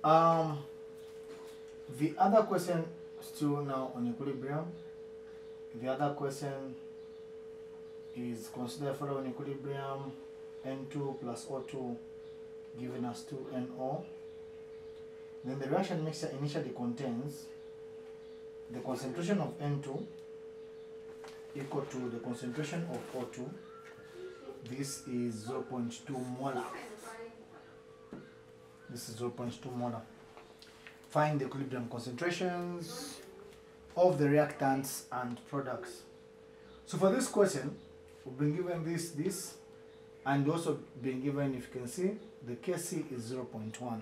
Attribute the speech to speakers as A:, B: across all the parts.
A: The other question still now on equilibrium. The other question is consider following equilibrium N2 plus O2 giving us 2NO. Then the reaction mixture initially contains the concentration of N2 equal to the concentration of O2. This is 0.2 molar. This is 0.2 molar. Find the equilibrium concentrations of the reactants and products. So for this question, we've been given this, and also been given, if you can see, the Kc is 0.1.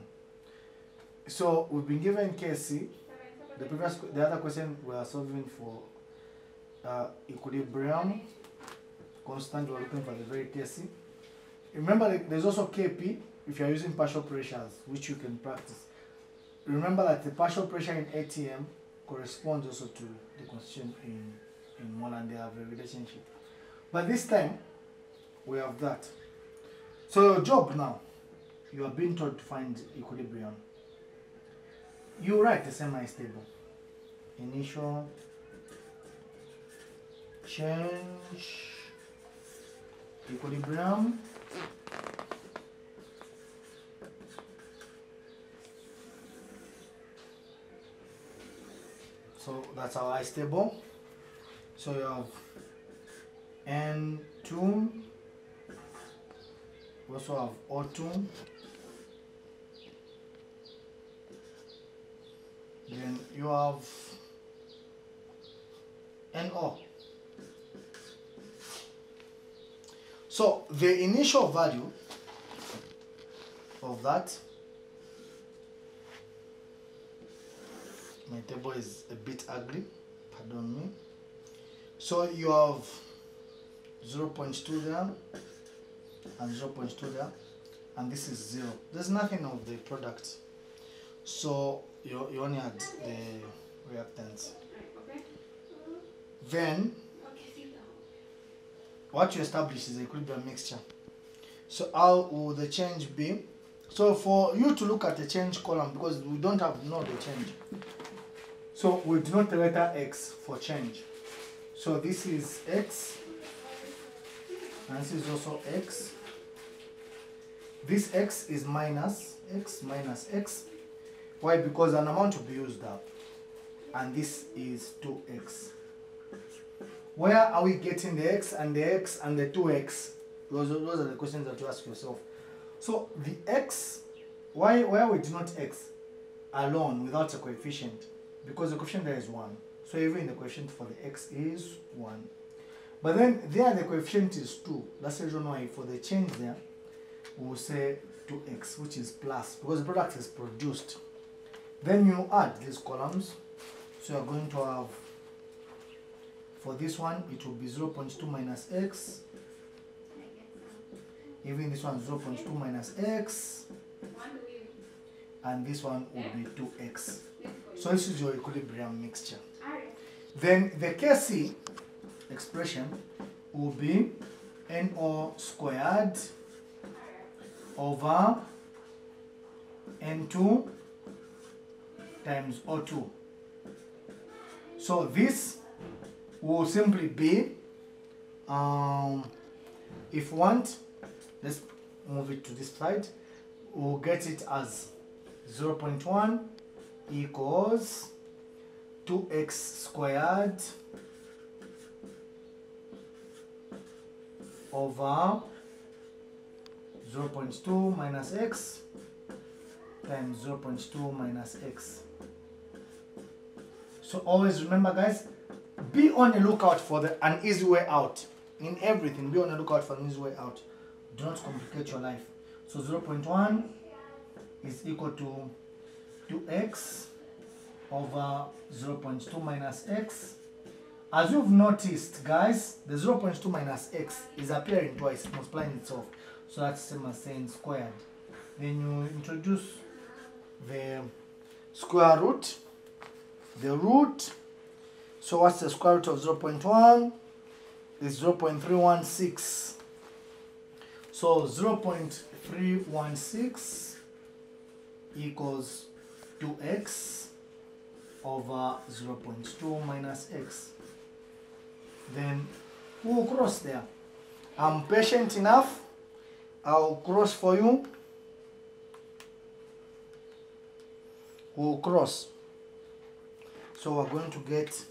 A: So we've been given Kc. The other question we are solving for equilibrium constant. We're looking for the very Kc. Remember, there's also Kp if you are using partial pressures, which you can practice. Remember that the partial pressure in ATM corresponds also to the concentration in mole, and they have a relationship. But this time, we have that. So your job now, you are being told to find equilibrium. You write the semi-stable. Initial change equilibrium so that's our I stable. So you have N2, we also have O2, then you have NO. So the initial value of that, my table is a bit ugly, pardon me. So you have 0.2 there and 0.2 there, and this is 0. There's nothing of the product, so you only add the reactants. Then what you establish is the equilibrium mixture. So how will the change be? So for you to look at the change column, because we don't know the change, so we denote the letter X for change. So this is X, and this is also X. This X is minus X. Why? Because an amount will be used up, and this is 2X. Where are we getting the X and the X and the 2X? Those are the questions that you ask yourself. So the X, why we denote X alone without a coefficient? Because the coefficient there is 1. So even the coefficient for the X is 1. But then there the coefficient is 2. That's the reason why for the change there, we will say 2X, which is plus, because the product is produced. Then you add these columns. So you're going to have, for this one, it will be 0.2 minus X. Even this one, 0.2 minus X. And this one will be 2X. So this is your equilibrium mixture. Then the Kc expression will be NO squared over N2 times O2. So this will simply be, if you want, let's move it to this side, we'll get it as 0.1 equals 2x squared over 0.2 minus x times 0.2 minus x. So always remember, guys, be on the lookout for an easy way out. In everything, be on the lookout for an easy way out. Do not complicate your life. So 0.1 is equal to 2x over 0.2 minus x. As you've noticed, guys, the 0.2 minus x is appearing twice, multiplying itself. So that's the same as saying squared. Then you introduce the square root, the root. So what's the square root of 0.1? Is 0.316. So 0.316 equals 2x over 0.2 minus x. Then we'll cross there. I'm patient enough. I'll cross for you. We'll cross. So we're going to get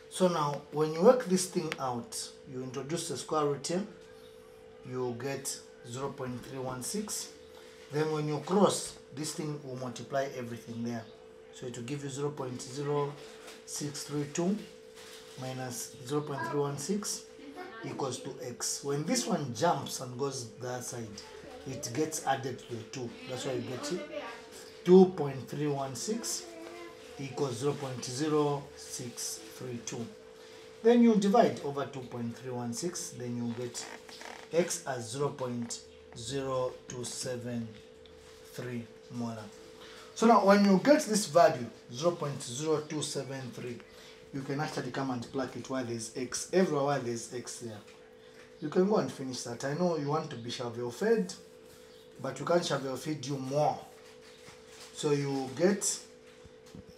A: so now when you work this thing out, you introduce the square root term, you get 0.316. Then when you cross, this thing will multiply everything there. So it will give you 0.0632 minus 0.316 equals to x. When this one jumps and goes the other side, it gets added to the 2. That's why you get it. 2.316 equals 0.0632. Then you divide over 2.316, then you get x as 0.0273 molar. So now when you get this value 0.0273, you can actually come and plug it while there's x. Everywhere there's x there. You can go and finish that. I know you want to be shovel fed, but you can't shovel feed you more. So you get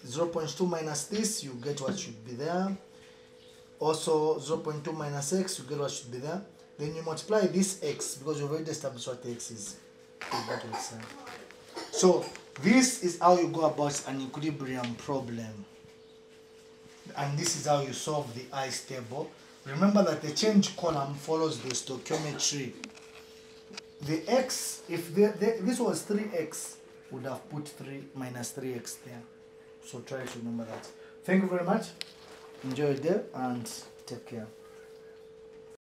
A: 0.2 minus this, you get what should be there. Also 0.2 minus x, you get what should be there. Then you multiply this x because you've already established what x is. So this is how you go about an equilibrium problem. And this is how you solve the ice table. Remember that the change column follows the stoichiometry. The x, if this was 3x, would have put 3 minus 3x there. So try to remember that. Thank you very much. Enjoy your day and take care.